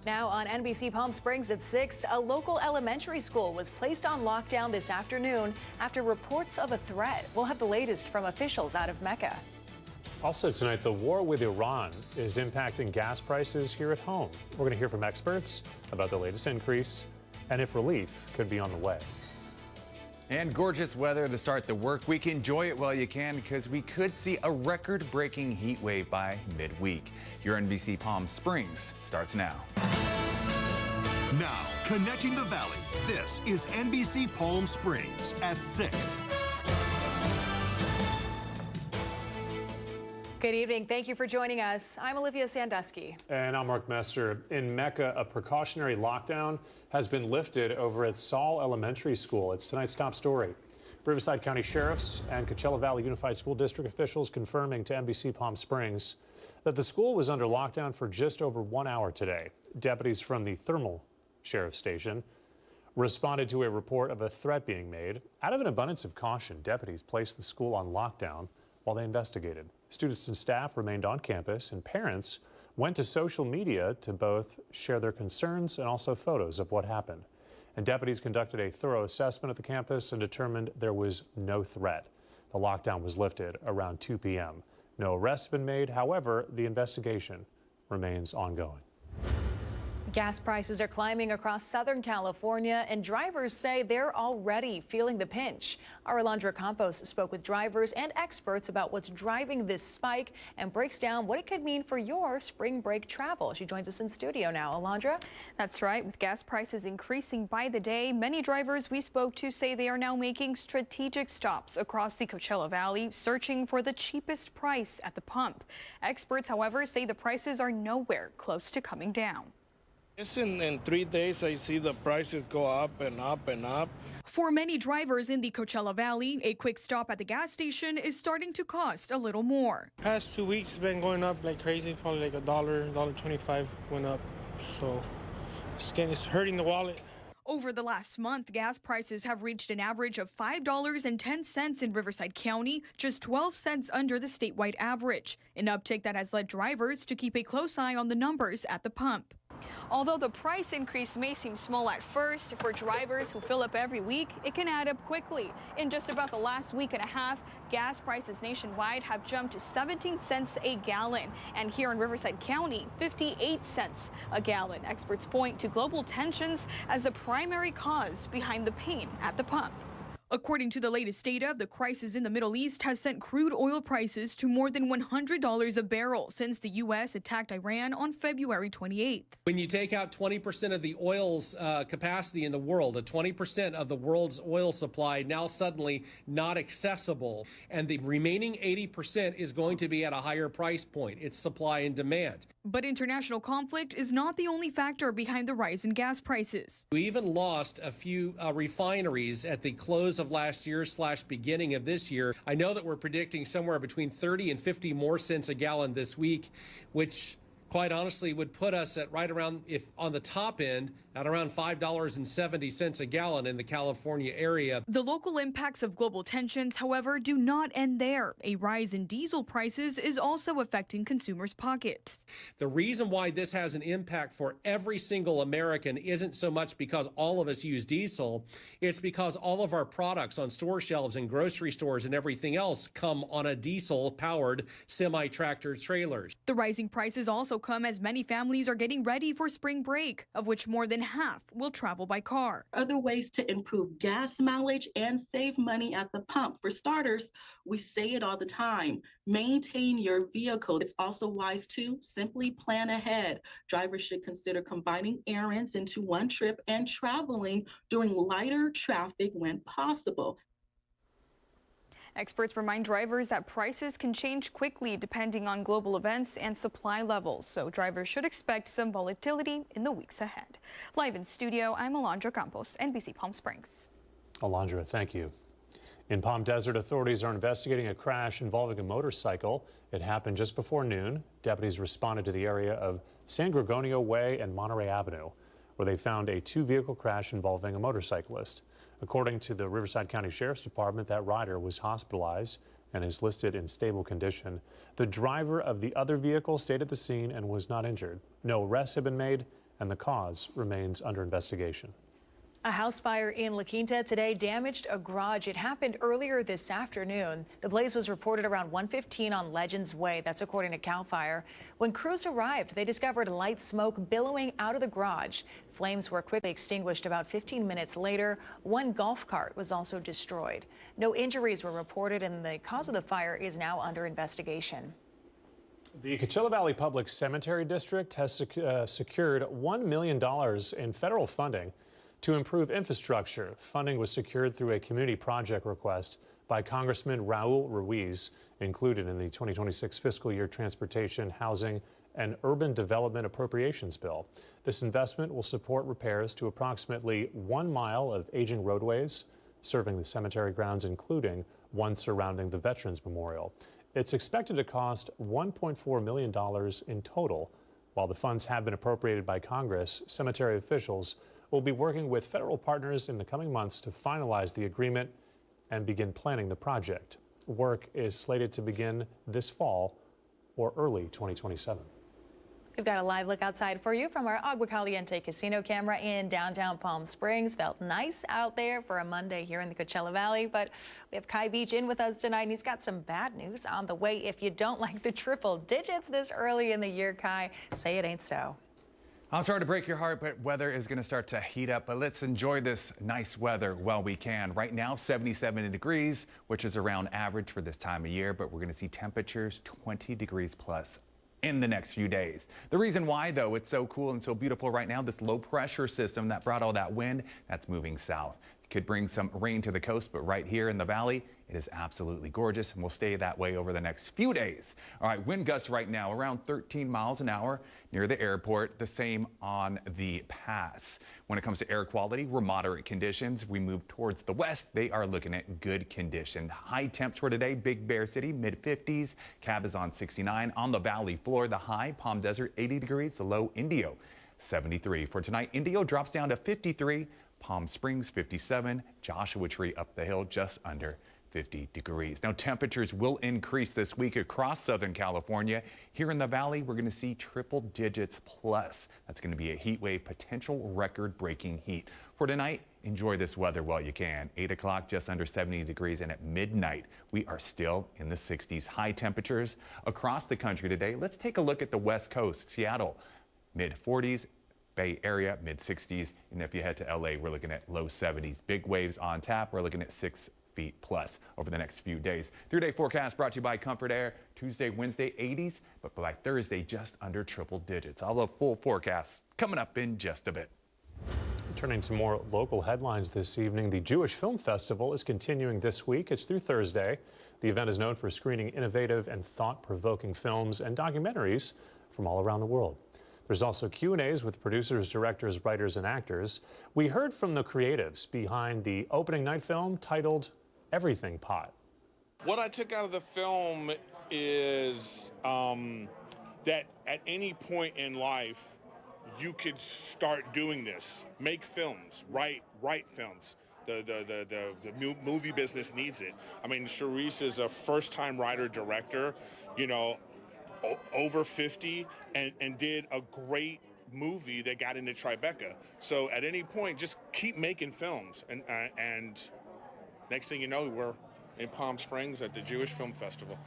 Now on NBC Palm Springs at 6, a local elementary school was placed on lockdown this afternoon after reports of a threat. We'll have the latest from officials out of Mecca. Also tonight, the war with Iran is impacting gas prices here at home. We're going to hear from experts about the latest increase and if relief could be on the way. And gorgeous weather to start the work week. Enjoy it while you can, because we could see a record-breaking heat wave by midweek. Your NBC Palm Springs starts now. Now, connecting the valley, this is NBC Palm Springs at 6. Good evening. Thank you for joining us. I'm Olivia Sandusky. And I'm Mark Mester. In Mecca, a precautionary lockdown has been lifted over at Saul Elementary School. It's tonight's top story. Riverside County Sheriffs and Coachella Valley Unified School District officials confirming to NBC Palm Springs that the school was under lockdown for just over 1 hour today. Deputies from the Thermal Sheriff's Station responded to a report of a threat being made. Out of an abundance of caution, deputies placed the school on lockdown while they investigated. Students and staff remained on campus, and parents went to social media to both share their concerns and also photos of what happened. And deputies conducted a thorough assessment of the campus and determined there was no threat. The lockdown was lifted around 2 p.m. No arrests have been made. However, the investigation remains ongoing. Gas prices are climbing across Southern California, and drivers say they're already feeling the pinch. Our Alondra Campos spoke with drivers and experts about what's driving this spike and breaks down what it could mean for your spring break travel. She joins us in studio now. Alondra? That's right. With gas prices increasing by the day, many drivers we spoke to say they are now making strategic stops across the Coachella Valley, searching for the cheapest price at the pump. Experts, however, say the prices are nowhere close to coming down. In 3 days, I see the prices go up and up and up. For many drivers in the Coachella Valley, a quick stop at the gas station is starting to cost a little more. Past 2 weeks has been going up like crazy, probably like $1.25 went up. So it's hurting the wallet. Over the last month, gas prices have reached an average of $5.10 in Riverside County, just 12 cents under the statewide average, an uptick that has led drivers to keep a close eye on the numbers at the pump. Although the price increase may seem small at first, for drivers who fill up every week, it can add up quickly. In just about the last week and a half, gas prices nationwide have jumped to 17 cents a gallon, and here in Riverside County, 58 cents a gallon. Experts point to global tensions as the primary cause behind the pain at the pump. According to the latest data, the crisis in the Middle East has sent crude oil prices to more than $100 a barrel since the U.S. attacked Iran on February 28th. When you take out 20% of the oil's capacity in the world, 20% of the world's oil supply now suddenly not accessible, and the remaining 80% is going to be at a higher price point. It's supply and demand. But international conflict is not the only factor behind the rise in gas prices. We even lost a few refineries at the close of last year / beginning of this year. I know that we're predicting somewhere between 30 and 50 more cents a gallon this week, which quite honestly would put us at right around, if on the top end, at around $5.70 a gallon in the California area. The local impacts of global tensions, however, do not end there. A rise in diesel prices is also affecting consumers' pockets. The reason why this has an impact for every single American isn't so much because all of us use diesel. It's because all of our products on store shelves and grocery stores and everything else come on a diesel-powered semi-tractor trailers. The rising prices also come as many families are getting ready for spring break, of which more than half will travel by car. Other ways to improve gas mileage and save money at the pump. For starters, we say it all the time, maintain your vehicle. It's also wise to simply plan ahead. Drivers should consider combining errands into one trip and traveling during lighter traffic when possible. Experts remind drivers that prices can change quickly depending on global events and supply levels, so drivers should expect some volatility in the weeks ahead. Live in studio, I'm Alondra Campos, NBC Palm Springs. Alondra, thank you. In Palm Desert, authorities are investigating a crash involving a motorcycle. It happened just before noon. Deputies responded to the area of San Gregorio Way and Monterey Avenue, where they found a two-vehicle crash involving a motorcyclist. According to the Riverside County Sheriff's Department, that rider was hospitalized and is listed in stable condition. The driver of the other vehicle stayed at the scene and was not injured. No arrests have been made, and the cause remains under investigation. A house fire in La Quinta today damaged a garage. It happened earlier this afternoon. The blaze was reported around 1:15 on Legends Way. That's according to CAL FIRE. When crews arrived, they discovered light smoke billowing out of the garage. Flames were quickly extinguished about 15 minutes later. One golf cart was also destroyed. No injuries were reported, and the cause of the fire is now under investigation. The Coachella Valley Public Cemetery District has secured $1 million in federal funding to improve infrastructure. Funding was secured through a community project request by Congressman Raul Ruiz, included in the 2026 fiscal year Transportation, Housing, and Urban Development Appropriations Bill. This investment will support repairs to approximately 1 mile of aging roadways serving the cemetery grounds, including one surrounding the Veterans Memorial. It's expected to cost $1.4 million in total. While the funds have been appropriated by Congress, cemetery officials will be working with federal partners in the coming months to finalize the agreement and begin planning the project. Work is slated to begin this fall or early 2027. We've got a live look outside for you from our Agua Caliente casino camera in downtown Palm Springs. Felt nice out there for a Monday here in the Coachella Valley, but we have Kai Beach in with us tonight, and he's got some bad news on the way. If you don't like the triple digits this early in the year, Kai, say it ain't so. I'm sorry to break your heart, but weather is going to start to heat up. But let's enjoy this nice weather while we can. Right now, 77 degrees, which is around average for this time of year. But we're going to see temperatures 20 degrees plus in the next few days. The reason why, though, it's so cool and so beautiful right now, this low pressure system that brought all that wind, that's moving south. It could bring some rain to the coast, but right here in the valley, it is absolutely gorgeous and will stay that way over the next few days. All right, wind gusts right now around 13 miles an hour near the airport, the same on the pass. When it comes to air quality, we're moderate conditions. We move towards the west, they are looking at good condition. High temps for today, Big Bear City, mid 50s. Cabazon 69. On the valley floor, the high, Palm Desert 80 degrees, the low, Indio 73. For tonight, Indio drops down to 53. Palm Springs 57, Joshua Tree up the hill just under 50 degrees. Now temperatures will increase this week across Southern California. Here in the valley, we're going to see triple digits plus. That's going to be a heat wave, potential record-breaking heat. For tonight, enjoy this weather while you can. 8 o'clock, just under 70 degrees, and at midnight, we are still in the 60s. High temperatures across the country today. Let's take a look at the West Coast. Seattle, mid 40s. Bay Area, mid 60s. And if you head to LA, we're looking at low 70s. Big waves on tap. We're looking at 6 feet plus over the next few days. 3-day forecast brought to you by Comfort Air. Tuesday, Wednesday, 80s, but by Thursday, just under triple digits. All the full forecasts coming up in just a bit. Turning to more local headlines this evening, the Jewish Film Festival is continuing this week. It's through Thursday. The event is known for screening innovative and thought-provoking films and documentaries from all around the world. There's also Q&As with producers, directors, writers, and actors. We heard from the creatives behind the opening night film titled Everything Pot. What I took out of the film is that at any point in life, you could start doing this. Make films, write films. The movie business needs it. I mean, Charisse is a first-time writer-director, you know, over 50, and did a great movie that got into Tribeca. So at any point, just keep making films. And next thing you know, we're in Palm Springs at the Jewish Film Festival.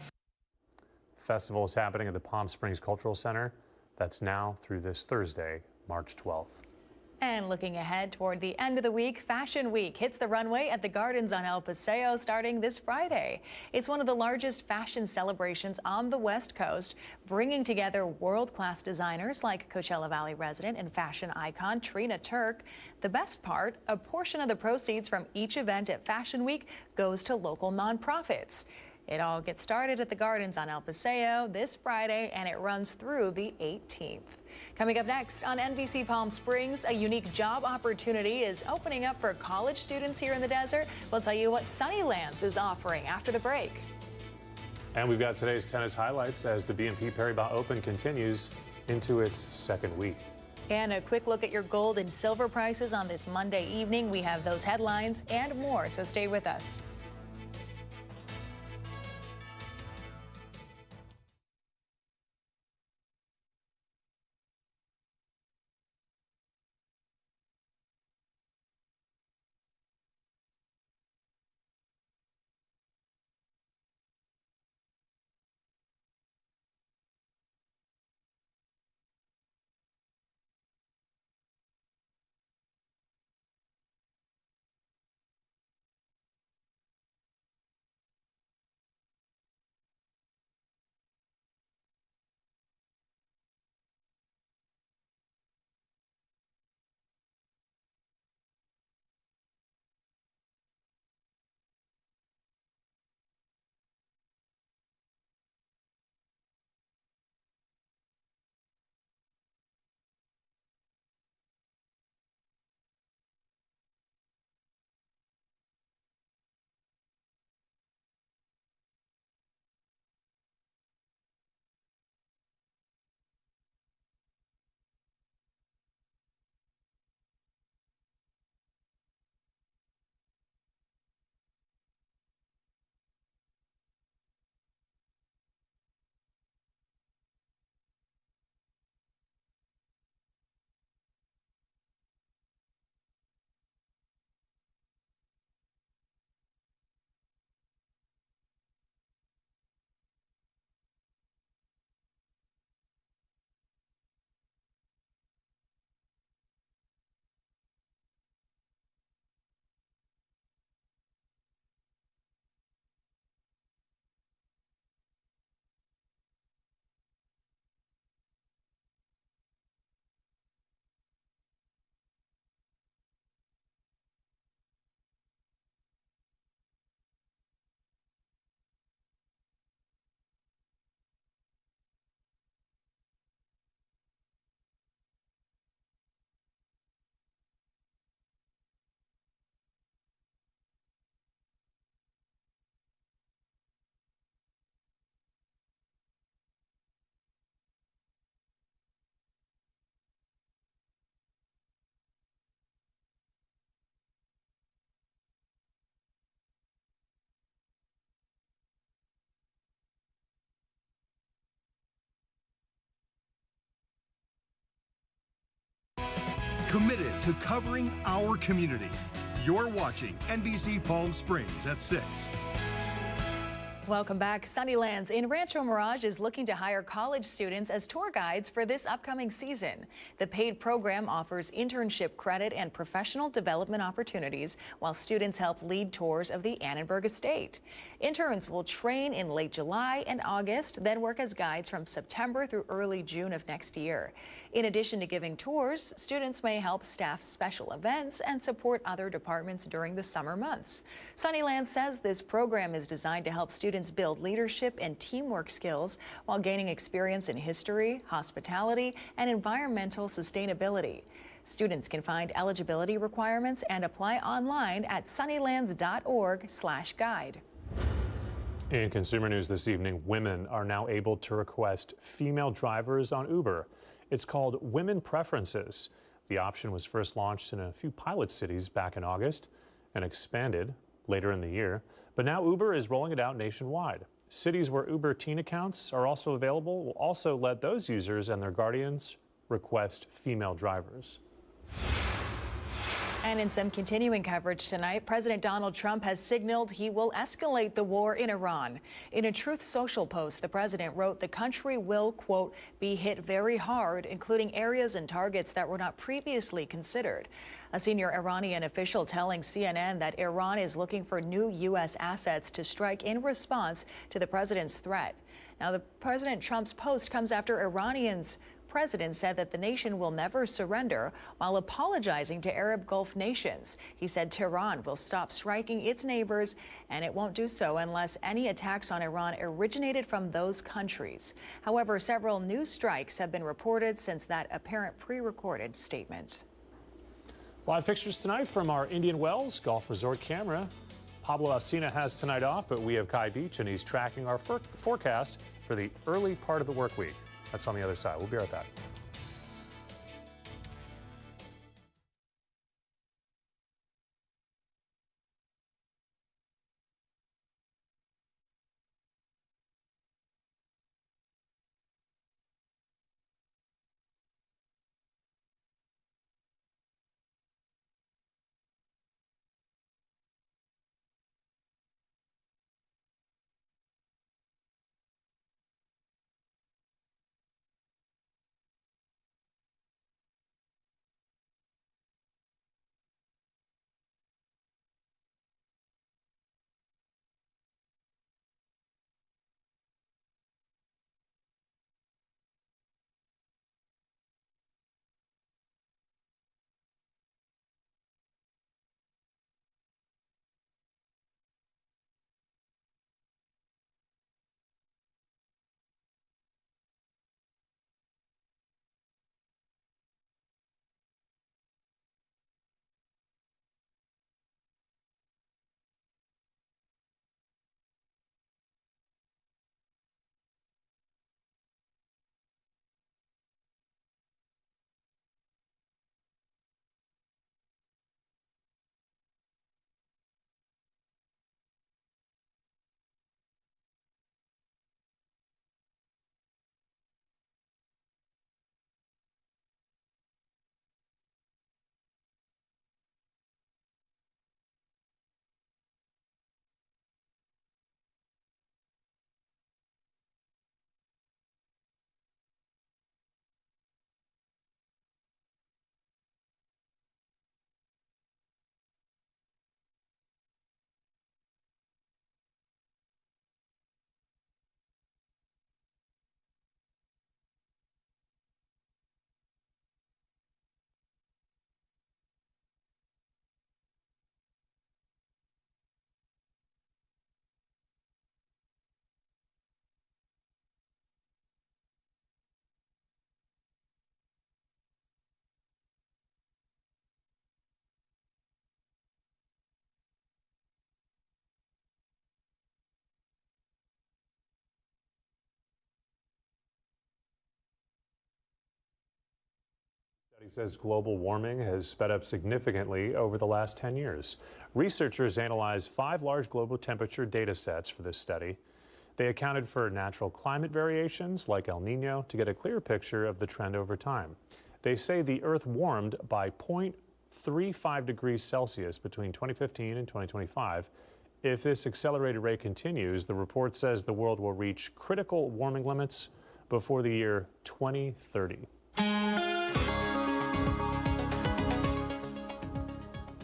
Festival is happening at the Palm Springs Cultural Center. That's now through this Thursday, March 12th. And looking ahead toward the end of the week, Fashion Week hits the runway at the Gardens on El Paseo starting this Friday. It's one of the largest fashion celebrations on the West Coast, bringing together world-class designers like Coachella Valley resident and fashion icon Trina Turk. The best part, a portion of the proceeds from each event at Fashion Week goes to local nonprofits. It all gets started at the Gardens on El Paseo this Friday, and it runs through the 18th. Coming up next on NBC Palm Springs, a unique job opportunity is opening up for college students here in the desert. We'll tell you what Sunnylands is offering after the break. And we've got today's tennis highlights as the BNP Paribas Open continues into its second week. And a quick look at your gold and silver prices on this Monday evening. We have those headlines and more, so stay with us. committed to covering our community. You're watching NBC Palm Springs at 6. Welcome back. Sunnylands in Rancho Mirage is looking to hire college students as tour guides for this upcoming season. The paid program offers internship credit and professional development opportunities while students help lead tours of the Annenberg estate. Interns will train in late July and August, then work as guides from September through early June of next year. In addition to giving tours, students may help staff special events and support other departments during the summer months. Sunnylands says this program is designed to help students build leadership and teamwork skills while gaining experience in history, hospitality, and environmental sustainability. Students can find eligibility requirements and apply online at sunnylands.org/guide. In consumer news this evening, women are now able to request female drivers on Uber. It's called Women Preferences. The option was first launched in a few pilot cities back in August and expanded later in the year. But now Uber is rolling it out nationwide. Cities where Uber teen accounts are also available will also let those users and their guardians request female drivers. And in some continuing coverage tonight, President Donald Trump has signaled he will escalate the war in Iran. In a Truth Social post, the president wrote the country will, quote, be hit very hard, including areas and targets that were not previously considered. A senior Iranian official telling CNN that Iran is looking for new U.S. assets to strike in response to the president's threat. Now, the President Trump's post comes after Iranians president said that the nation will never surrender while apologizing to Arab Gulf nations. He said Tehran will stop striking its neighbors, and it won't do so unless any attacks on Iran originated from those countries. However, several new strikes have been reported since that apparent pre-recorded statement. Live pictures tonight from our Indian Wells Golf Resort camera. Pablo Alsina has tonight off, but we have Kai Beach, and he's tracking our forecast for the early part of the work week. That's on the other side. We'll be right back. Study says global warming has sped up significantly over the last 10 years. Researchers analyzed 5 large global temperature data sets for this study. They accounted for natural climate variations like El Nino to get a clear picture of the trend over time. They They say the Earth warmed by 0.35 degrees Celsius between 2015 and 2025. If this accelerated rate continues, the report says the world will reach critical warming limits before the year 2030.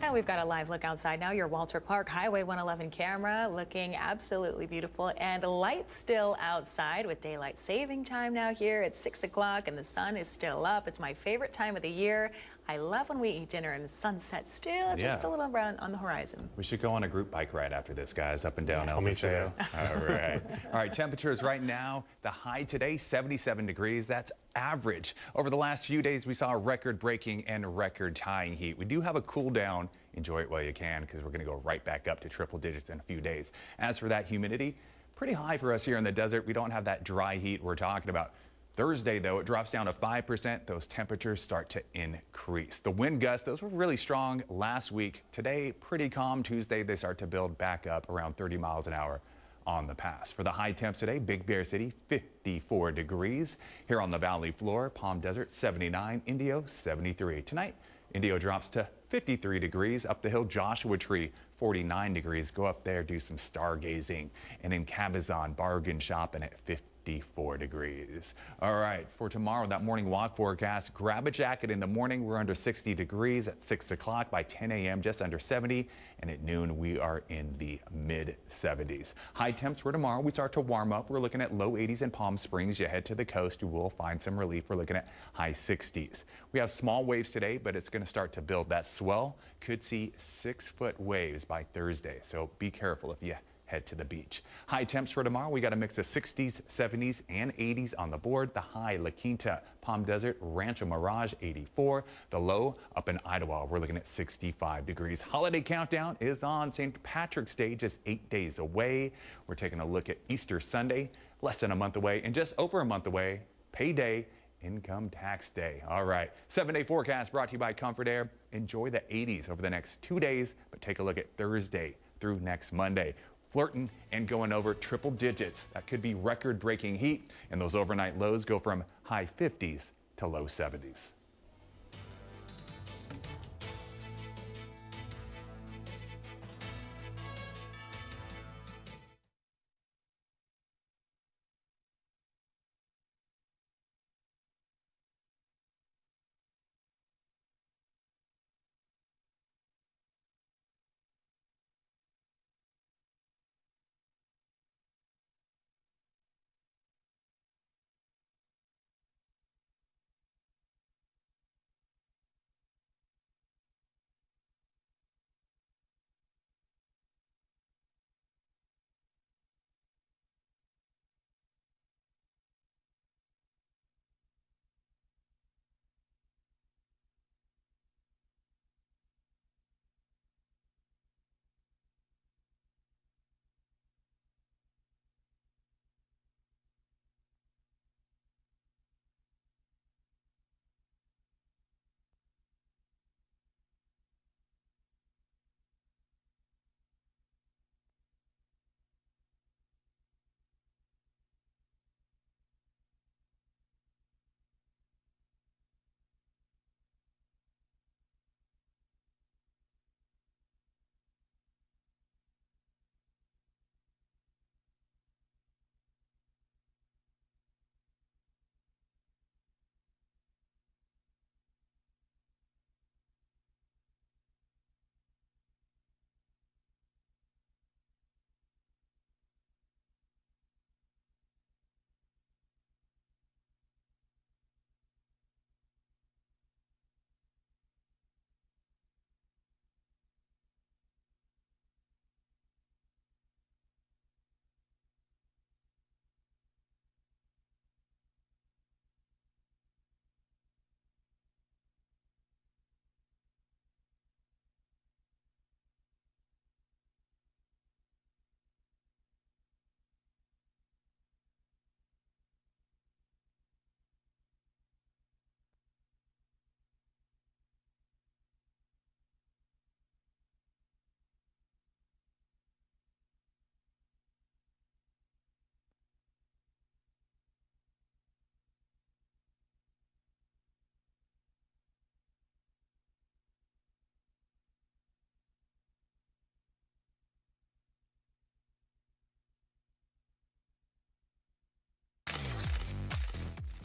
And we've got a live look outside now. Your Walter Clark Highway 111 camera looking absolutely beautiful, and lights still outside with daylight saving time now here at 6 o'clock, and the sun is still up. It's my favorite time of the year. I love when we eat dinner and the sunset still just a little brown on the horizon. We should go on a group bike ride after this, guys, up and down El I'll meet you Paseo. All right. All right, temperatures right now, the high today, 77 degrees. That's average. Over the last few days, we saw record-breaking and record-tying heat. We do have a cool down. Enjoy it while you can, because we're going to go right back up to triple digits in a few days. As for that humidity, pretty high for us here in the desert. We don't have that dry heat we're talking about. Thursday, though, it drops down to 5%. Those temperatures start to increase. The wind gusts, those were really strong last week. Today, pretty calm. Tuesday, they start to build back up around 30 miles an hour on the pass. For the high temps today, Big Bear City, 54 degrees. Here on the valley floor, Palm Desert, 79. Indio, 73. Tonight, Indio drops to 53 degrees. Up the hill, Joshua Tree, 49 degrees. Go up there, do some stargazing. And in Cabazon, bargain shopping at 54 degrees. All right, for tomorrow, that morning walk forecast, grab a jacket in the morning. We're under 60 degrees at 6 o'clock. By 10 a.m., just under 70. And at noon, we are in the mid 70s. High temps for tomorrow, we start to warm up. We're looking at low 80s in Palm Springs. You head to the coast, you will find some relief. We're looking at high 60s. We have small waves today, but it's going to start to build. That swell could see 6-foot waves by Thursday. So be careful if you head to the beach. High temps for tomorrow, we got a mix of 60s, 70s, and 80s on the board. The high, La Quinta, Palm Desert, Rancho Mirage, 84. The low, up in Idaho, we're looking at 65 degrees. Holiday countdown is on. St. Patrick's Day, just 8 days away. We're taking a look at Easter Sunday, less than a month away, and just over a month away, payday, income tax day. All right, 7-day forecast brought to you by Comfort Air. Enjoy the 80s over the next 2 days, but take a look at Thursday through next Monday. Flirting and going over triple digits. That could be record-breaking heat, and those overnight lows go from high 50s to low 70s.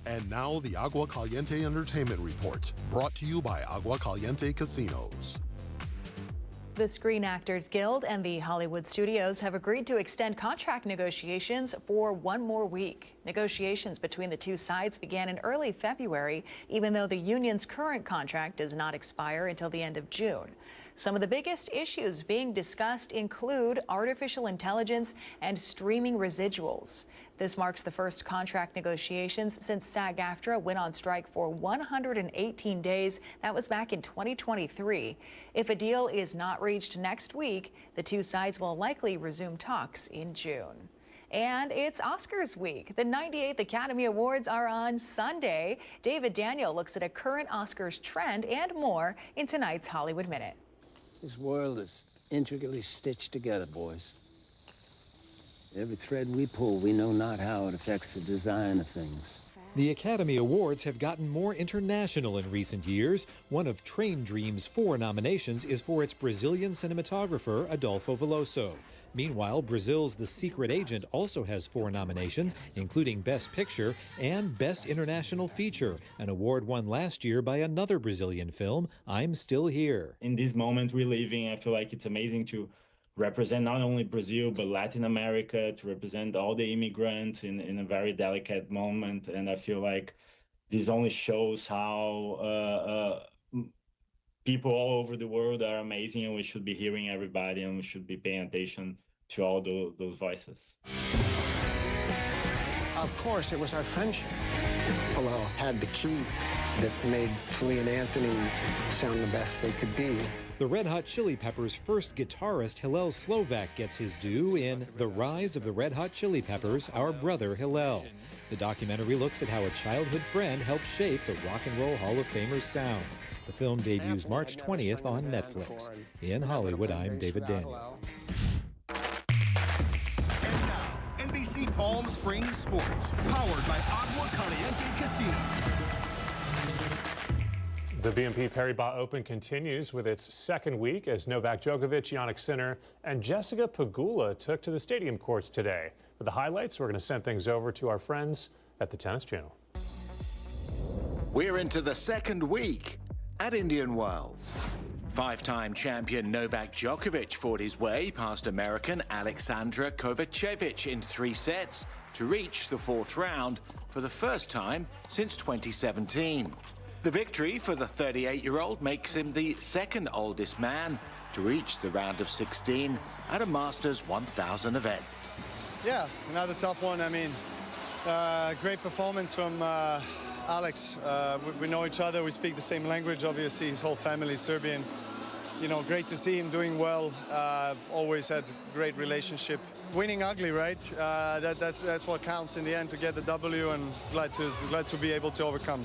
And now the Agua Caliente Entertainment Report, brought to you by Agua Caliente Casinos. The Screen Actors Guild and the Hollywood studios have agreed to extend contract negotiations for one more week. Negotiations between the two sides began in early February, even though the union's current contract does not expire until the end of June. Some of the biggest issues being discussed include artificial intelligence and streaming residuals. This marks the first contract negotiations since SAG-AFTRA went on strike for 118 days. That was back in 2023. If a deal is not reached next week, the two sides will likely resume talks in June. And it's Oscars week. The 98th Academy Awards are on Sunday. David Daniel looks at a current Oscars trend and more in tonight's Hollywood Minute. This world is intricately stitched together, boys. Every thread we pull, we know not how it affects the design of things. The Academy Awards have gotten more international in recent years. One of Train Dream's 4 nominations is for its Brazilian cinematographer, Adolfo Veloso. Meanwhile, Brazil's The Secret Agent also has 4 nominations, including Best Picture and Best International Feature, an award won last year by another Brazilian film, I'm Still Here. In this moment we're living, I feel like it's amazing to represent not only Brazil, but Latin America, to represent all the immigrants in a very delicate moment. And I feel like this only shows how people all over the world are amazing, and we should be hearing everybody, and we should be paying attention to all those voices. Of course, it was our friendship. Hillel had the key that made Flea and Anthony sound the best they could be. The Red Hot Chili Peppers' first guitarist, Hillel Slovak, gets his due in The Rise of the Red Hot Chili Peppers, Our Brother Hillel. The documentary looks at how a childhood friend helped shape the Rock and Roll Hall of Famer's sound. The film debuts March 20th on Netflix. In Hollywood, I'm David Daniel. And now, NBC Palm Springs Sports, powered by Agua Caliente Casino. The BNP Paribas Open continues with its second week as Novak Djokovic, Jannik Sinner, and Jessica Pegula took to the stadium courts today. For the highlights, we're going to send things over to our friends at the Tennis Channel. We're into the second week at Indian Wells. 5-time champion Novak Djokovic fought his way past American Alexandra Kovacevic in 3 sets to reach the 4th round for the first time since 2017. The victory for the 38-year-old makes him the second oldest man to reach the round of 16 at a Masters 1000 event. Yeah, another tough one. I mean, great performance from Alex. We know each other. We speak the same language. Obviously, his whole family is Serbian. You know, great to see him doing well. Always had great relationship. Winning ugly, right? That's what counts in the end, to get the W, and glad to be able to overcome.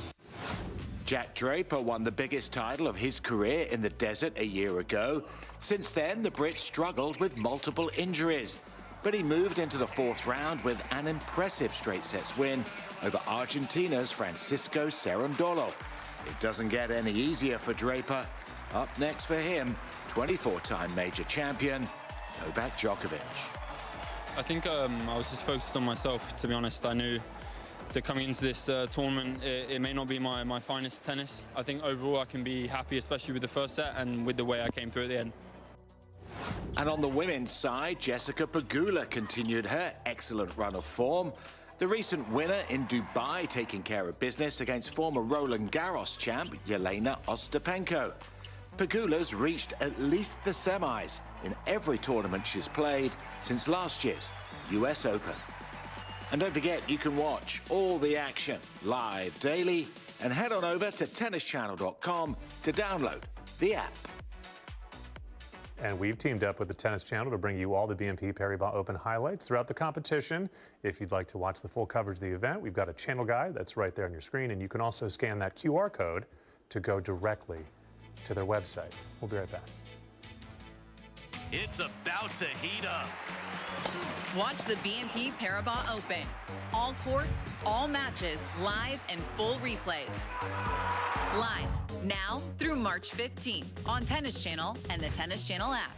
Jack Draper won the biggest title of his career in the desert a year ago. Since then, the Brit struggled with multiple injuries, but he moved into the 4th round with an impressive straight sets win over Argentina's Francisco Cerundolo. It doesn't get any easier for Draper. Up next for him, 24-time major champion Novak Djokovic. I think I was just focused on myself, to be honest. I knew that coming into this tournament, it may not be my finest tennis. I think overall I can be happy, especially with the first set and with the way I came through at the end. And on the women's side, Jessica Pegula continued her excellent run of form. The recent winner in Dubai taking care of business against former Roland Garros champ Yelena Ostapenko. Pegula's reached at least the semis in every tournament she's played since last year's US Open. And don't forget, you can watch all the action live daily and head on over to tennischannel.com to download the app. And we've teamed up with the Tennis Channel to bring you all the BNP Paribas Open highlights throughout the competition. If you'd like to watch the full coverage of the event, we've got a channel guide that's right there on your screen, and you can also scan that QR code to go directly to their website. We'll be right back. It's about to heat up. Watch the BNP Paribas Open. All courts, all matches, live and full replays. Live now through March 15th on Tennis Channel and the Tennis Channel app.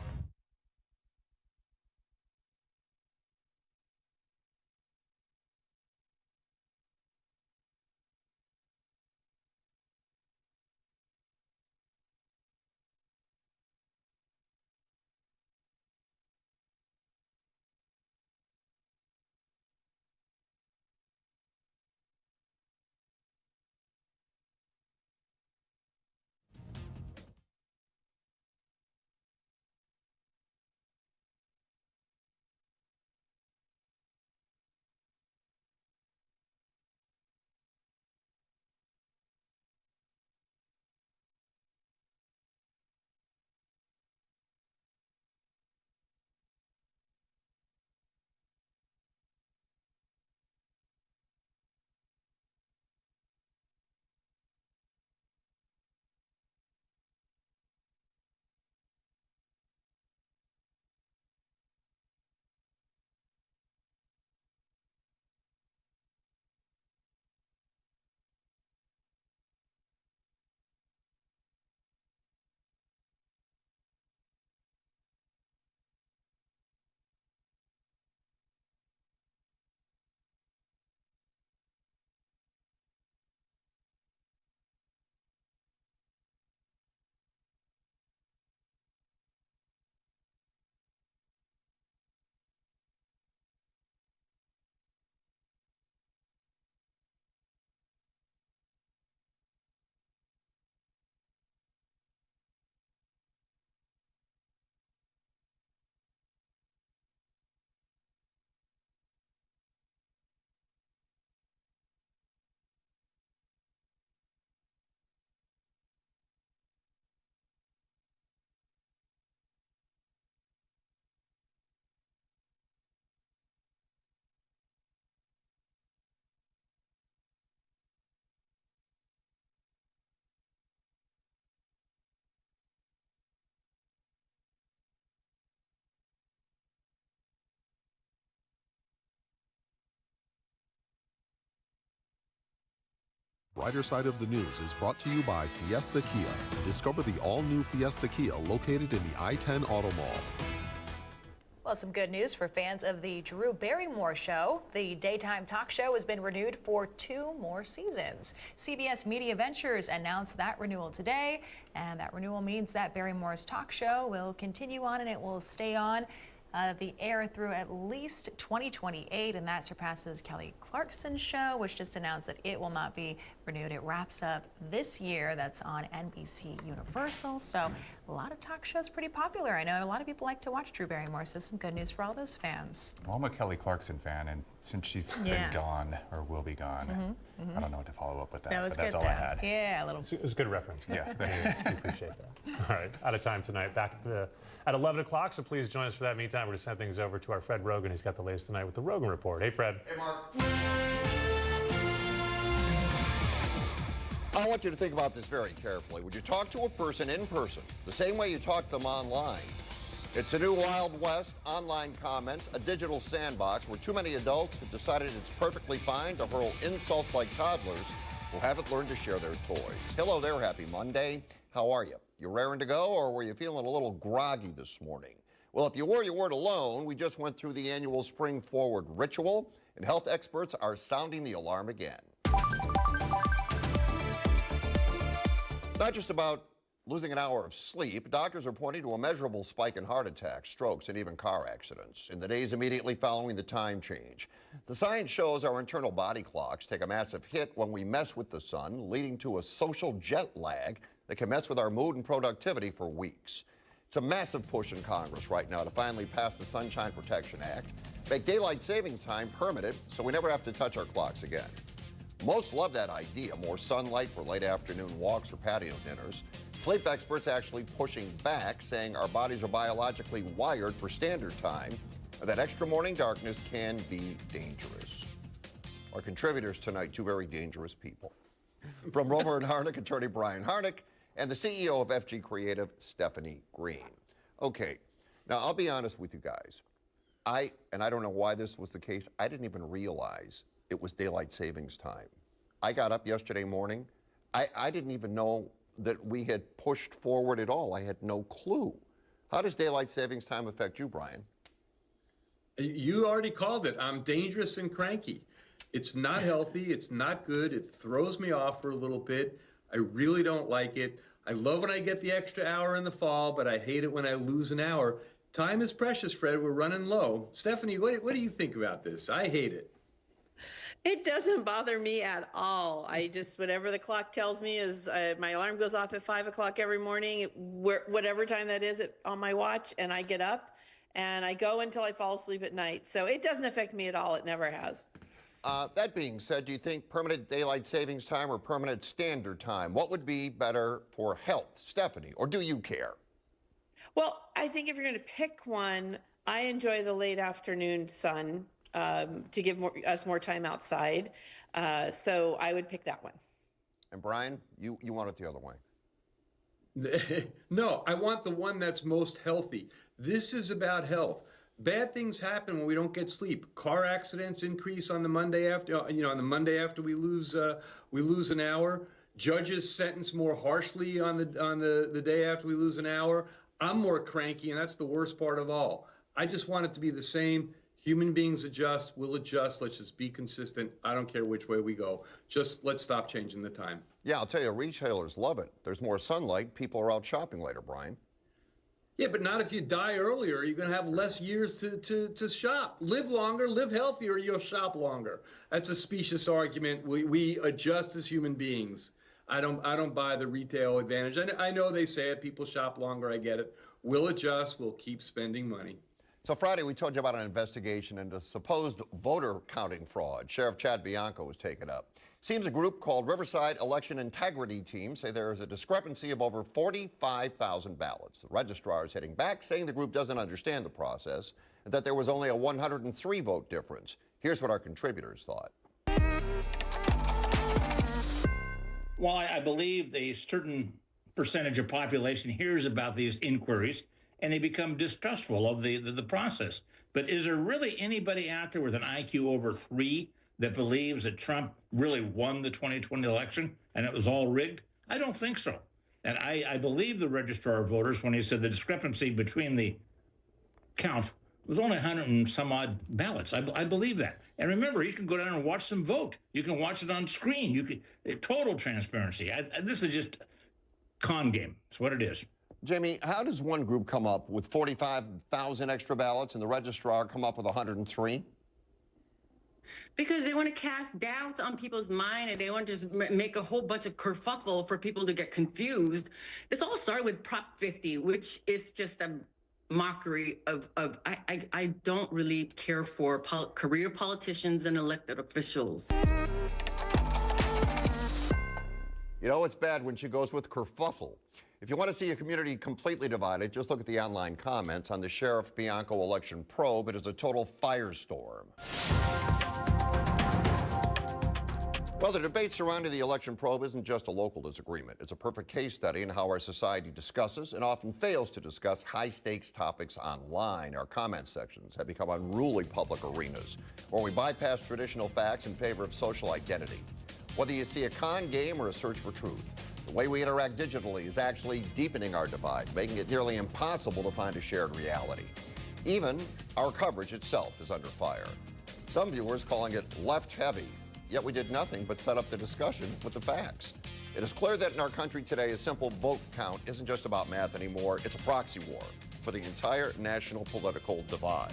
Brighter Side of the News is brought to you by Fiesta Kia. Discover the all-new Fiesta Kia located in the I-10 Auto Mall. Well, some good news for fans of the Drew Barrymore Show. The daytime talk show has been renewed for 2 more seasons. CBS Media Ventures announced that renewal today, and that renewal means that Barrymore's talk show will continue on and it will stay on the air through at least 2028, and that surpasses Kelly Clarkson's show, which just announced that it will not be renewed. It wraps up this year. That's on NBC Universal. So a lot of talk shows pretty popular. I know a lot of people like to watch Drew Barrymore, so some good news for all those fans. Well, I'm a Kelly Clarkson fan, and since she's been gone or will be gone, I don't know what to follow up with that. That was but that's good, all though. I had. Yeah, a little. It was a good reference. Yeah. We appreciate that. All right, out of time tonight. Back at 11 o'clock, so please join us for that. Meantime, we're going to send things over to our Fred Rogan. He's got the latest tonight with the Rogan Report. Hey, Fred. Hey, Mark. I want you to think about this very carefully. Would you talk to a person in person the same way you talk to them online? It's a new Wild West, online comments, a digital sandbox where too many adults have decided it's perfectly fine to hurl insults like toddlers who haven't learned to share their toys. Hello there, happy Monday. How are you? You raring to go, or were you feeling a little groggy this morning? Well, if you were, you weren't alone. We just went through the annual Spring Forward ritual, and health experts are sounding the alarm again. Not just about losing an hour of sleep, doctors are pointing to a measurable spike in heart attacks, strokes, and even car accidents in the days immediately following the time change. The science shows our internal body clocks take a massive hit when we mess with the sun, leading to a social jet lag that can mess with our mood and productivity for weeks. It's a massive push in Congress right now to finally pass the Sunshine Protection Act, make daylight saving time permanent so we never have to touch our clocks again. Most love that idea, more sunlight for late afternoon walks or patio dinners. Sleep experts actually pushing back, saying our bodies are biologically wired for standard time, and that extra morning darkness can be dangerous. Our contributors tonight, 2 very dangerous people. From Romer and Harnick, attorney Brian Harnick, and the CEO of FG Creative, Stephanie Green. Okay, now I'll be honest with you guys. I don't know why this was the case, I didn't even realize it was daylight savings time. I got up yesterday morning. I didn't even know that we had pushed forward at all. I had no clue. How does daylight savings time affect you, Brian? You already called it. I'm dangerous and cranky. It's not healthy. It's not good. It throws me off for a little bit. I really don't like it. I love when I get the extra hour in the fall, but I hate it when I lose an hour. Time is precious, Fred. We're running low. Stephanie, what do you think about this? I hate it. It doesn't bother me at all. I just, whatever the clock tells me is my alarm goes off at 5 o'clock every morning, whatever time that is on my watch, and I get up and I go until I fall asleep at night. So it doesn't affect me at all. It never has. That being said, do you think permanent daylight savings time or permanent standard time, what would be better for health? Stephanie, or do you care? Well, I think if you're going to pick one, I enjoy the late afternoon sun to give us more time outside. So I would pick that one. And Brian, you want it the other way? No, I want the one that's most healthy. This is about health. Bad things happen when we don't get sleep. Car accidents increase on the Monday after, on the Monday after we lose an hour. Judges sentence more harshly on the day after we lose an hour. I'm more cranky, and that's the worst part of all. I just want it to be the same. Human beings adjust, we'll adjust. Let's just be consistent. I don't care which way we go. Just let's stop changing the time. Yeah, I'll tell you, retailers love it. There's more sunlight. People are out shopping later, Brian. Yeah, but not if you die earlier. You're going to have less years to shop. Live longer, live healthier, you'll shop longer. That's a specious argument. We adjust as human beings. I don't buy the retail advantage. I know they say it. People shop longer. I get it. We'll adjust. We'll keep spending money. So Friday, we told you about an investigation into supposed voter counting fraud. Sheriff Chad Bianco was taken up. Seems a group called Riverside Election Integrity Team say there is a discrepancy of over 45,000 ballots. The registrar is hitting back, saying the group doesn't understand the process and that there was only a 103 vote difference. Here's what our contributors thought. Well, I believe a certain percentage of population hears about these inquiries and they become distrustful of the process. But is there really anybody out there with an IQ over 3 that believes that Trump really won the 2020 election and it was all rigged? I don't think so. And I believe the registrar of voters when he said the discrepancy between the count was only 100 and some odd ballots. I believe that. And remember, you can go down and watch them vote. You can watch it on screen. You can total transparency. This is just con game. It's what it is. Jamie, how does one group come up with 45,000 extra ballots and the registrar come up with 103? Because they want to cast doubts on people's mind and they want to just make a whole bunch of kerfuffle for people to get confused. This all started with Prop 50, which is just a mockery of I don't really care for career politicians and elected officials. You know, it's bad when she goes with kerfuffle. If you want to see a community completely divided, just look at the online comments on the Sheriff Bianco election probe. It is a total firestorm. Well, the debate surrounding the election probe isn't just a local disagreement. It's a perfect case study in how our society discusses and often fails to discuss high-stakes topics online. Our comment sections have become unruly public arenas where we bypass traditional facts in favor of social identity. Whether you see a con game or a search for truth, the way we interact digitally is actually deepening our divide, making it nearly impossible to find a shared reality. Even our coverage itself is under fire. Some viewers calling it left-heavy, yet we did nothing but set up the discussion with the facts. It is clear that in our country today, a simple vote count isn't just about math anymore. It's a proxy war for the entire national political divide.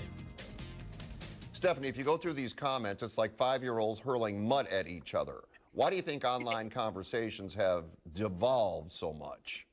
Stephanie, if you go through these comments, it's like 5-year-olds hurling mud at each other. Why do you think online conversations have devolved so much?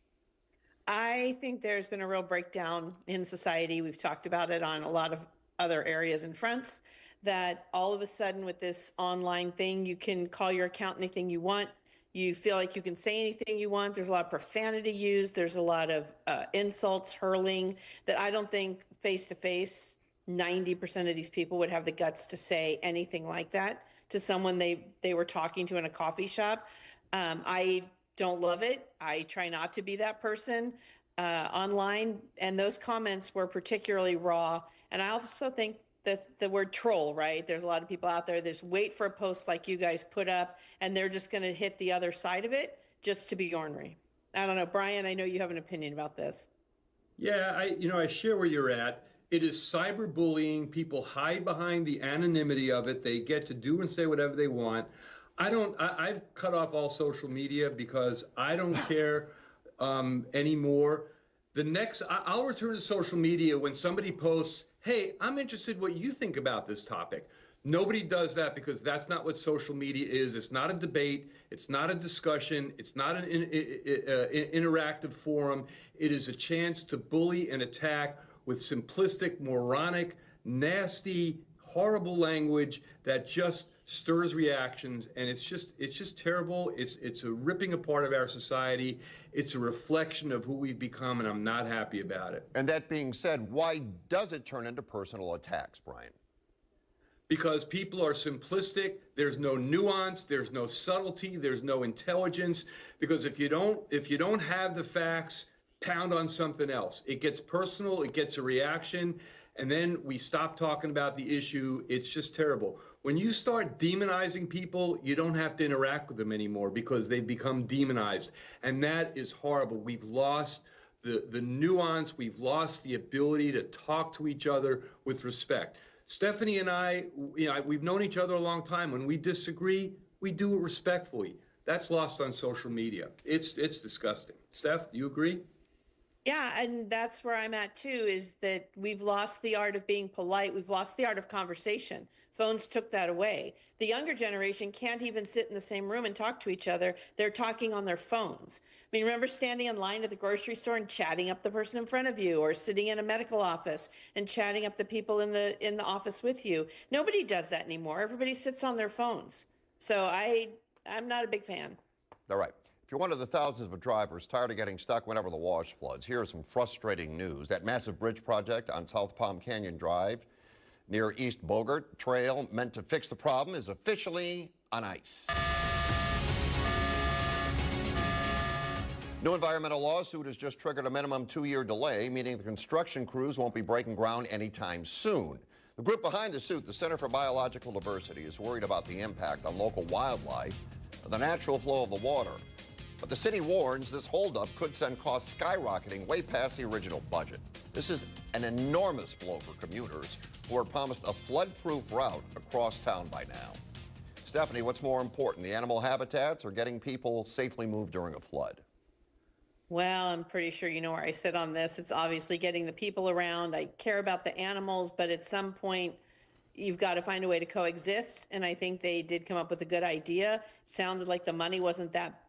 I think there's been a real breakdown in society. We've talked about it on a lot of other areas and fronts, that all of a sudden with this online thing, you can call your account anything you want. You feel like you can say anything you want. There's a lot of profanity used. There's a lot of insults, hurling, that I don't think face-to-face 90% of these people would have the guts to say anything like that to someone they were talking to in a coffee shop. I don't love it. I try not to be that person online. And those comments were particularly raw. And I also think that the word troll, right? There's a lot of people out there that just wait for a post like you guys put up, and they're just going to hit the other side of it just to be ornery. I don't know, Brian, I know you have an opinion about this. Yeah, I share where you're at. It is cyberbullying. People hide behind the anonymity of it. They get to do and say whatever they want. I've cut off all social media because I don't care anymore. I'll return to social media when somebody posts, hey, I'm interested in what you think about this topic. Nobody does that because that's not what social media is. It's not a debate. It's not a discussion. It's not an interactive forum. It is a chance to bully and attack with simplistic, moronic, nasty, horrible language that just stirs reactions, and it's just terrible. It's a ripping apart of our society. It's a reflection of who we've become, and I'm not happy about it. And that being said, why does it turn into personal attacks, Brian? Because people are simplistic. There's no nuance. There's no subtlety. There's no intelligence. Because if you don't have the facts, pound on something else. It gets personal. It gets a reaction. And then we stop talking about the issue. It's just terrible. When you start demonizing people, you don't have to interact with them anymore because they've become demonized. And that is horrible. We've lost the nuance. We've lost the ability to talk to each other with respect. Stephanie and I, we've known each other a long time. When we disagree, we do it respectfully. That's lost on social media. It's disgusting. Steph, do you agree? Yeah, and that's where I'm at too, is that we've lost the art of being polite. We've lost the art of conversation. Phones took that away. The younger generation can't even sit in the same room and talk to each other. They're talking on their phones. I mean, remember standing in line at the grocery store and chatting up the person in front of you, or sitting in a medical office and chatting up the people in the office with you? Nobody does that anymore. Everybody sits on their phones. So I'm not a big fan. All right. If you're one of the thousands of drivers tired of getting stuck whenever the wash floods, here's some frustrating news. That massive bridge project on South Palm Canyon Drive near East Bogart Trail, meant to fix the problem, is officially on ice. New environmental lawsuit has just triggered a minimum 2-year delay, meaning the construction crews won't be breaking ground anytime soon. The group behind the suit, the Center for Biological Diversity, is worried about the impact on local wildlife and the natural flow of the water. But the city warns this holdup could send costs skyrocketing way past the original budget. This is an enormous blow for commuters who are promised a flood-proof route across town by now. Stephanie, what's more important, the animal habitats or getting people safely moved during a flood? Well, I'm pretty sure you know where I sit on this. It's obviously getting the people around. I care about the animals, but at some point, you've got to find a way to coexist. And I think they did come up with a good idea. Sounded like the money wasn't that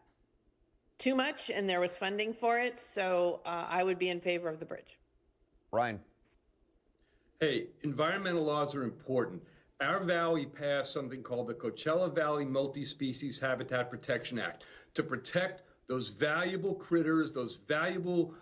too much and there was funding for it. So I would be in favor of the bridge. Brian. Hey, environmental laws are important. Our valley passed something called the Coachella Valley Multi-Species Habitat Protection Act to protect those valuable critters, those valuable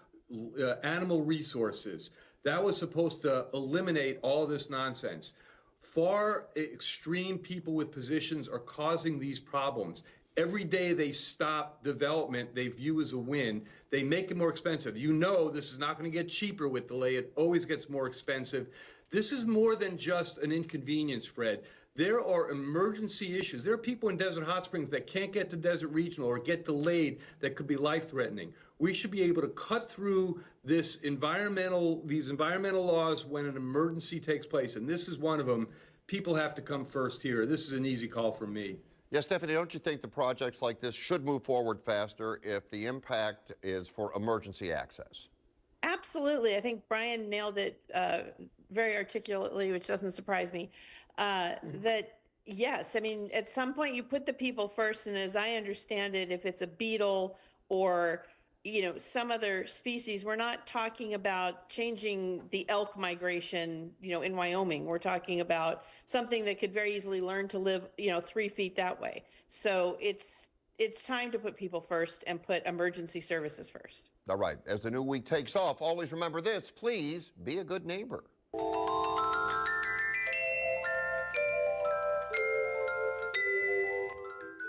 animal resources. That was supposed to eliminate all this nonsense. Far extreme people with positions are causing these problems. Every day they stop development they view as a win. They make it more expensive. You know this is not going to get cheaper with delay. It always gets more expensive. This is more than just an inconvenience, Fred. There are emergency issues. There are people in Desert Hot Springs that can't get to Desert Regional or get delayed that could be life-threatening. We should be able to cut through these environmental laws when an emergency takes place, and this is one of them. People have to come first here. This is an easy call from me. Yes, Stephanie, don't you think the projects like this should move forward faster if the impact is for emergency access? Absolutely. I think Brian nailed it very articulately, which doesn't surprise me. That, yes, I mean, at some point you put the people first, and as I understand it, if it's a beetle or, you know, some other species, we're not talking about changing the elk migration, you know, in Wyoming. We're talking about something that could very easily learn to live, you know, 3 feet that way. So it's time to put people first and put emergency services first. All right, as the new week takes off, always remember this, please be a good neighbor.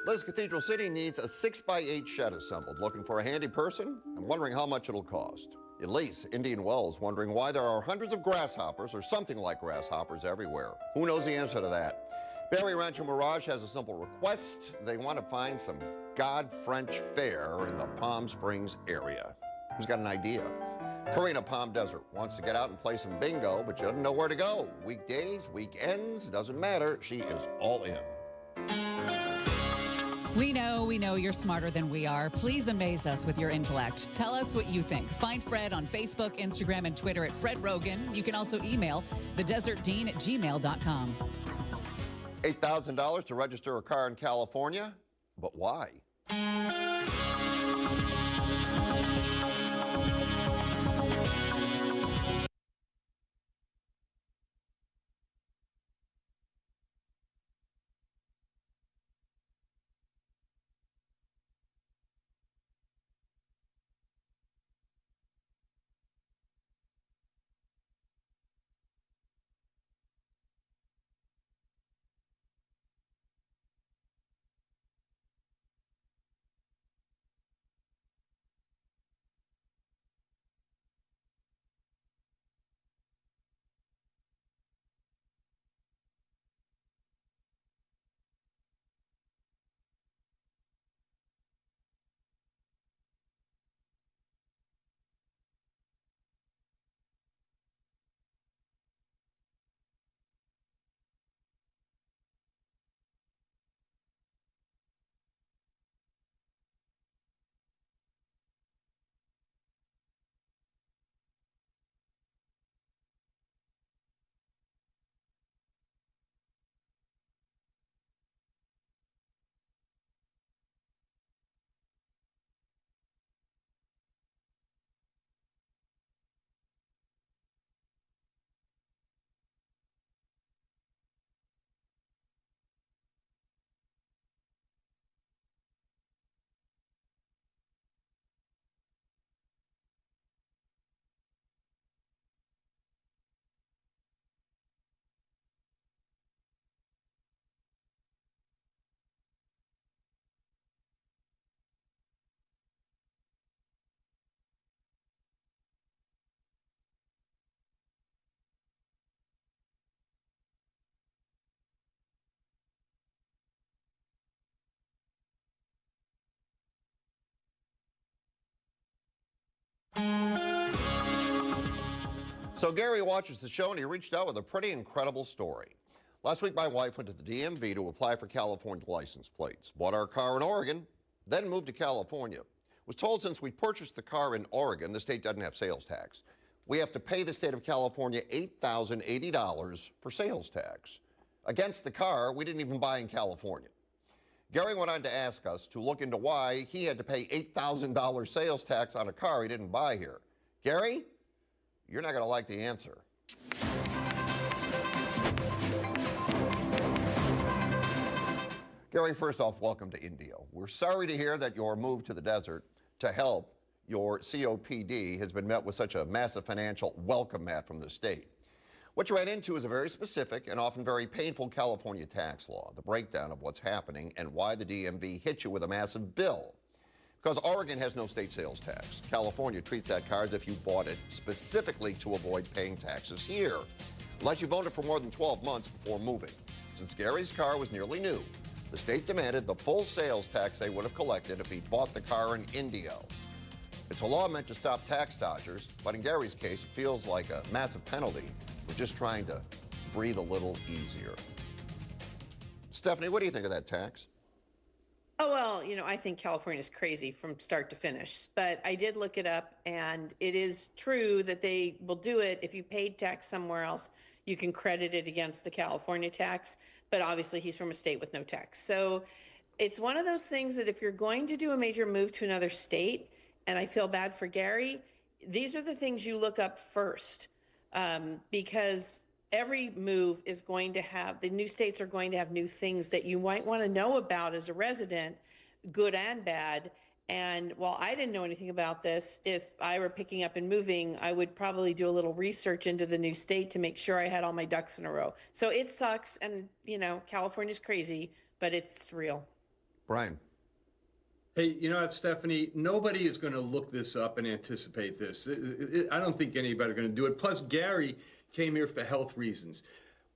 Liz, Cathedral City needs a 6x8 shed assembled. Looking for a handy person? I'm wondering how much it'll cost. Elise, Indian Wells, wondering why there are hundreds of grasshoppers or something like grasshoppers everywhere. Who knows the answer to that? Barry Rancho Mirage has a simple request. They want to find some God French fare in the Palm Springs area. Who's got an idea? Karina, Palm Desert, wants to get out and play some bingo, but she doesn't know where to go. Weekdays, weekends, doesn't matter. She is all in. We know you're smarter than we are. Please amaze us with your intellect. Tell us what you think. Find Fred on Facebook, Instagram, and Twitter at Fred Rogan. You can also email thedesertdean@gmail.com. $8,000 to register a car in California, but why? So Gary watches the show and he reached out with a pretty incredible story. Last week, my wife went to the DMV to apply for California license plates. Bought our car in Oregon, then moved to California. Was told since we purchased the car in Oregon, the state doesn't have sales tax. We have to pay the state of California $8,080 for sales tax. Against the car we didn't even buy in California. Gary went on to ask us to look into why he had to pay $8,000 sales tax on a car he didn't buy here. Gary, you're not going to like the answer. Gary, first off, welcome to India. We're sorry to hear that your move to the desert to help your COPD has been met with such a massive financial welcome mat from the state. What you ran into is a very specific and often very painful California tax law, the breakdown of what's happening and why the DMV hit you with a massive bill. Because Oregon has no state sales tax. California treats that car as if you bought it specifically to avoid paying taxes here, unless you've owned it for more than 12 months before moving. Since Gary's car was nearly new, the state demanded the full sales tax they would have collected if he'd bought the car in India. It's a law meant to stop tax dodgers, but in Gary's case, it feels like a massive penalty for just trying to breathe a little easier. Stephanie, what do you think of that tax? Oh, well, I think California's crazy from start to finish, but I did look it up, and it is true that they will do it. If you paid tax somewhere else, you can credit it against the California tax, but obviously he's from a state with no tax. So it's one of those things that if you're going to do a major move to another state, and I feel bad for Gary, these are the things you look up first, because every move is going to have, the new states are going to have new things that you might want to know about as a resident, good and bad. And while I didn't know anything about this, if I were picking up and moving, I would probably do a little research into the new state to make sure I had all my ducks in a row. So it sucks. And, California's crazy, but it's real. Brian. Hey, you know what, Stephanie? Nobody is going to look this up and anticipate this. I don't think anybody's going to do it. Plus, Gary came here for health reasons.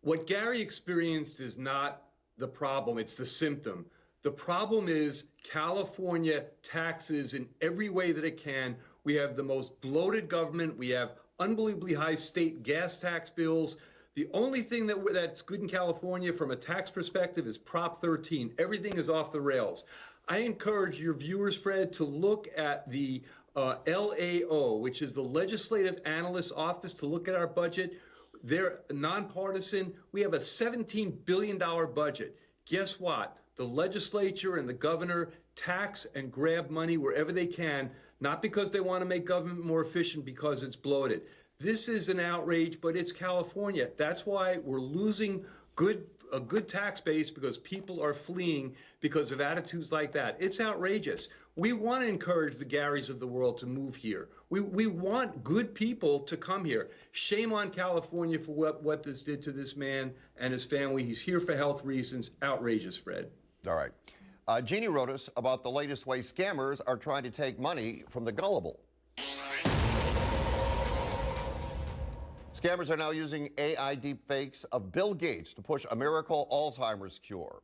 What Gary experienced is not the problem, it's the symptom. The problem is California taxes in every way that it can. We have the most bloated government. We have unbelievably high state gas tax bills. The only thing that's good in California from a tax perspective is Prop 13. Everything is off the rails. I encourage your viewers, Fred, to look at the LAO, which is the Legislative Analyst's Office, to look at our budget. They're nonpartisan. We have a $17 billion budget. Guess what? The legislature and the governor tax and grab money wherever they can, not because they want to make government more efficient, because it's bloated. This is an outrage, but it's California. That's why we're losing a good tax base, because people are fleeing because of attitudes like that. It's outrageous. We want to encourage the Garys of the world to move here. We want good people to come here. Shame on California for what this did to this man and his family. He's here for health reasons. Outrageous, Fred. All right. Jeannie wrote us about the latest way scammers are trying to take money from the gullible. Scammers are now using AI deepfakes of Bill Gates to push a miracle Alzheimer's cure.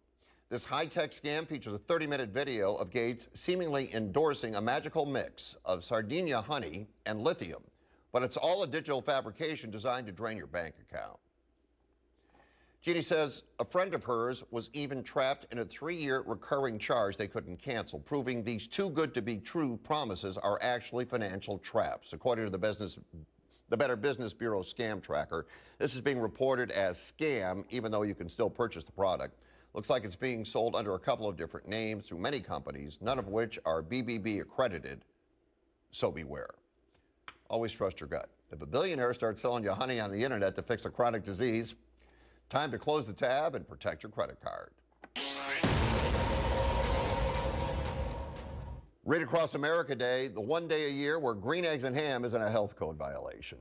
This high-tech scam features a 30-minute video of Gates seemingly endorsing a magical mix of Sardinia honey and lithium, but it's all a digital fabrication designed to drain your bank account. Jeannie says a friend of hers was even trapped in a 3-year recurring charge they couldn't cancel, proving these too good to be true promises are actually financial traps. According to the Better Business Bureau scam tracker, this is being reported as scam, even though you can still purchase the product. Looks like it's being sold under a couple of different names through many companies, none of which are BBB accredited, so beware. Always trust your gut. If a billionaire starts selling you honey on the internet to fix a chronic disease, time to close the tab and protect your credit card. Read Across America Day, the one day a year where green eggs and ham isn't a health code violation.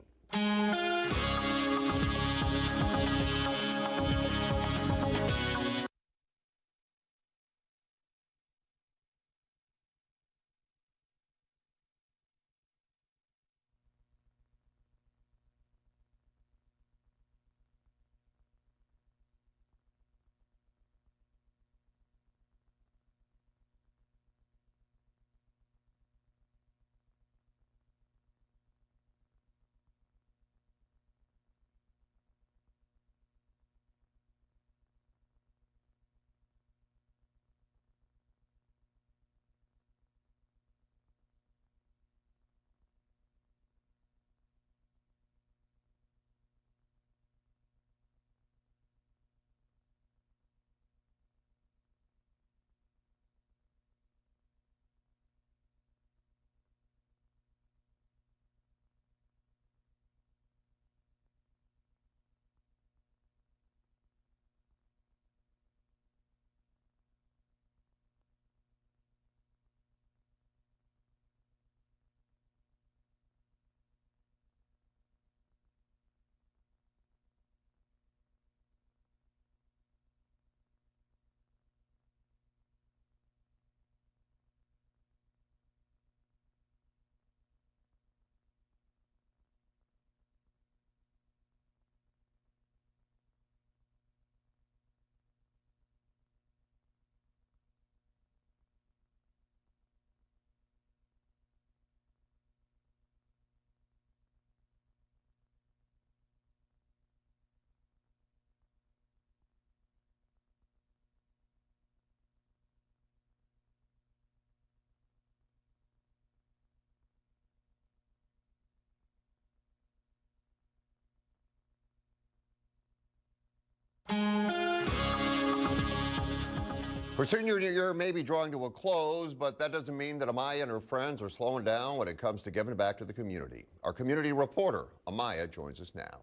Her senior year may be drawing to a close, but that doesn't mean that Amaya and her friends are slowing down when it comes to giving back to the community. Our community reporter, Amaya, joins us now.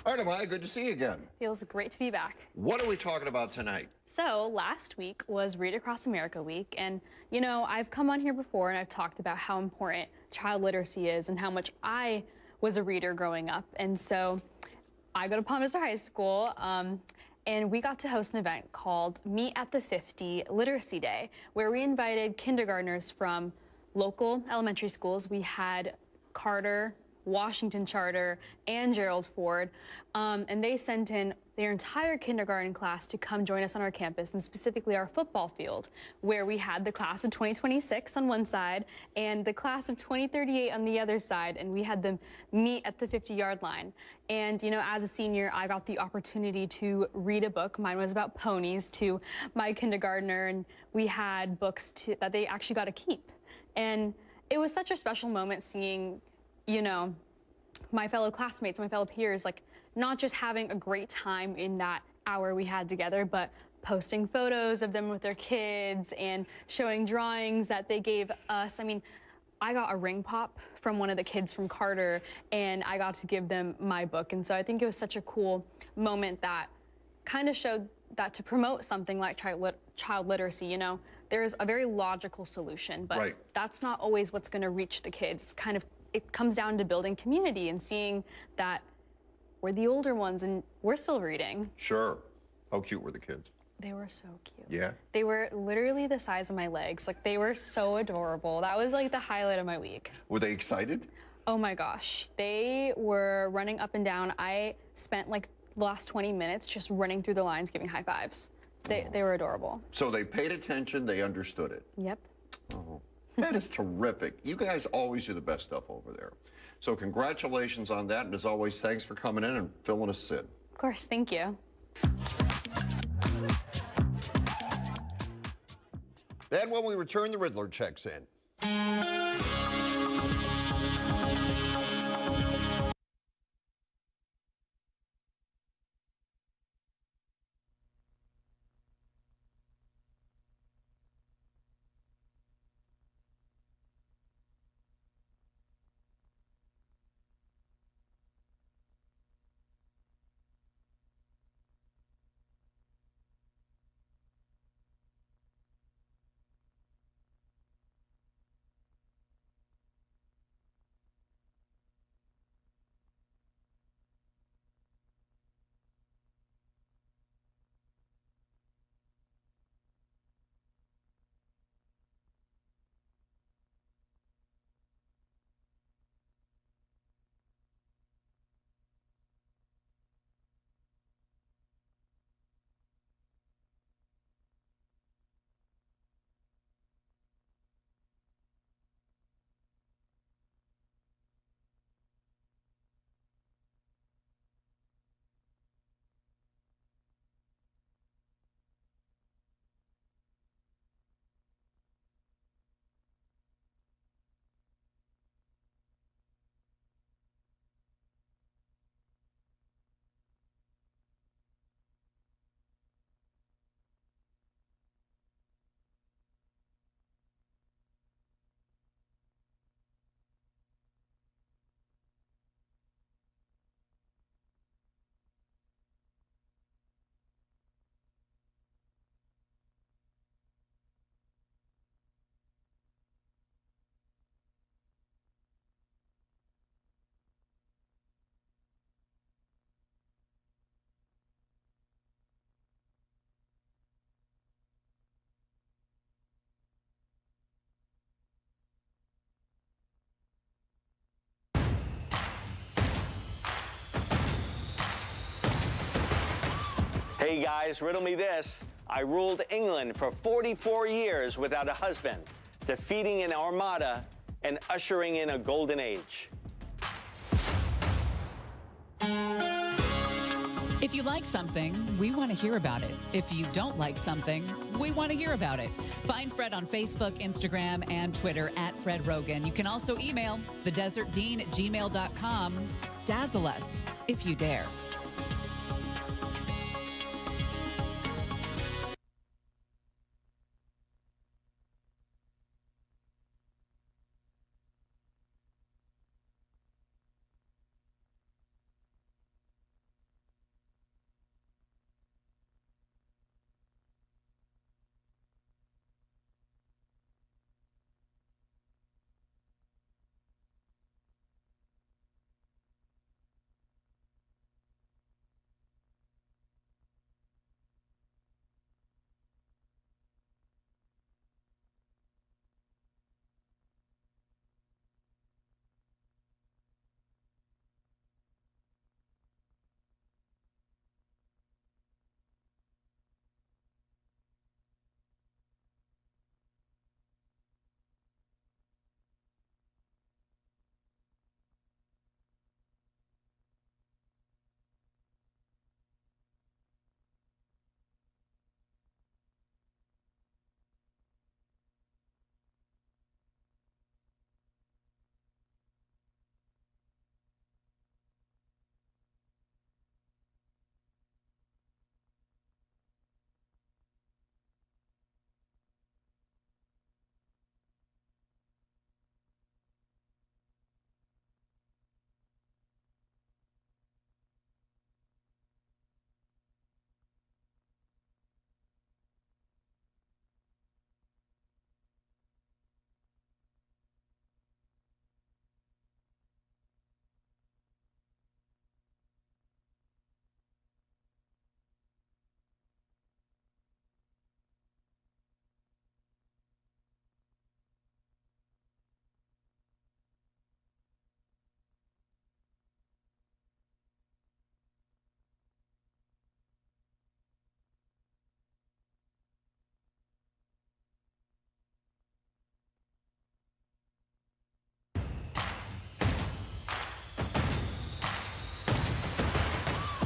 All right, Amaya, good to see you again. Feels great to be back. What are we talking about tonight? So last week was Read Across America Week, and you know, I've come on here before and I've talked about how important child literacy is and how much I was a reader growing up. And so I go to Palm Springs High School, and we got to host an event called Meet at the 50 Literacy Day, where we invited kindergartners from local elementary schools. We had Carter, Washington Charter, and Gerald Ford, and they sent in their entire kindergarten class to come join us on our campus, and specifically our football field, where we had the class of 2026 on one side and the class of 2038 on the other side, and we had them meet at the 50-yard line. And you know, as a senior, I got the opportunity to read a book. Mine was about ponies to my kindergartner, and we had books that they actually got to keep. And it was such a special moment seeing, you know, my fellow classmates, my fellow peers, like not just having a great time in that hour we had together, but posting photos of them with their kids and showing drawings that they gave us. I mean, I got a ring pop from one of the kids from Carter, and I got to give them my book. And so I think it was such a cool moment that kind of showed that to promote something like child literacy, you know, there's a very logical solution, but that's not always what's going to reach the kids. It comes down to building community and seeing that we're the older ones and we're still reading. Sure. How cute were the kids? They were so cute. Yeah? They were literally the size of my legs. Like, they were so adorable. That was like the highlight of my week. Were they excited? Oh my gosh. They were running up and down. I spent like the last 20 minutes just running through the lines giving high fives. They were adorable. So they paid attention, they understood it. Yep. Oh. That is terrific. You guys always do the best stuff over there. So congratulations on that. And as always, thanks for coming in and filling us in. Of course, thank you. Then when we return, the Riddler checks in. Hey guys, riddle me this. I ruled England for 44 years without a husband, defeating an armada and ushering in a golden age. If you like something, we want to hear about it. If you don't like something, we want to hear about it. Find Fred on Facebook, Instagram, and Twitter at Fred Rogan. You can also email thedesertdean@gmail.com. Dazzle us if you dare.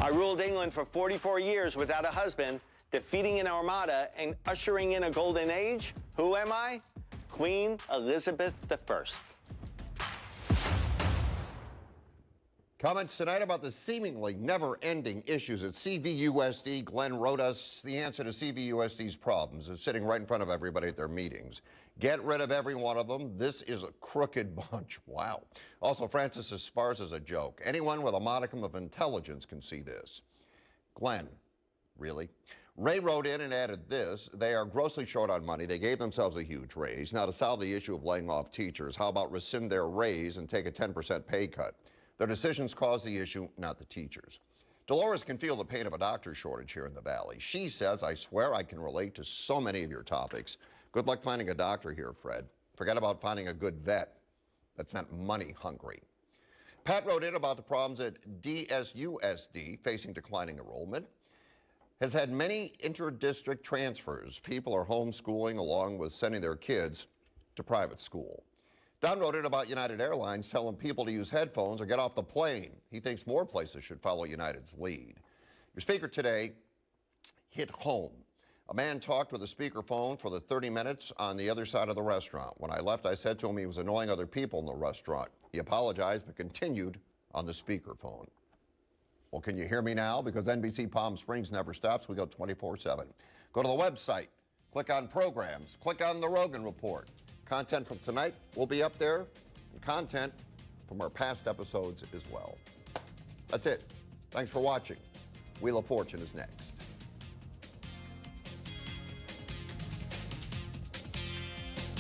I ruled England for 44 years without a husband, defeating an armada and ushering in a golden age. Who am I? Queen Elizabeth I. Comments tonight about the seemingly never-ending issues at CVUSD. Glenn wrote us the answer to CVUSD's problems is sitting right in front of everybody at their meetings. Get rid of every one of them. This is a crooked bunch. Wow. Also, Francis Esparza is a joke. Anyone with a modicum of intelligence can see this. Glenn, really? Ray wrote in and added this. They are grossly short on money. They gave themselves a huge raise. Now, to solve the issue of laying off teachers, how about rescind their raise and take a 10% pay cut? Their decisions cause the issue, not the teachers. Dolores can feel the pain of a doctor shortage here in the Valley. She says, I swear I can relate to so many of your topics. Good luck finding a doctor here, Fred. Forget about finding a good vet. That's not money hungry. Pat wrote in about the problems at DSUSD facing declining enrollment. Has had many inter-district transfers. People are homeschooling along with sending their kids to private school. Don wrote in about United Airlines telling people to use headphones or get off the plane. He thinks more places should follow United's lead. Your speaker today hit home. A man talked with a speakerphone for the 30 minutes on the other side of the restaurant. When I left, I said to him he was annoying other people in the restaurant. He apologized but continued on the speakerphone. Well, can you hear me now? Because NBC Palm Springs never stops. We go 24/7. Go to the website, click on programs, click on the Rogan Report. Content from tonight will be up there, and content from our past episodes as well. That's it. Thanks for watching. Wheel of Fortune is next.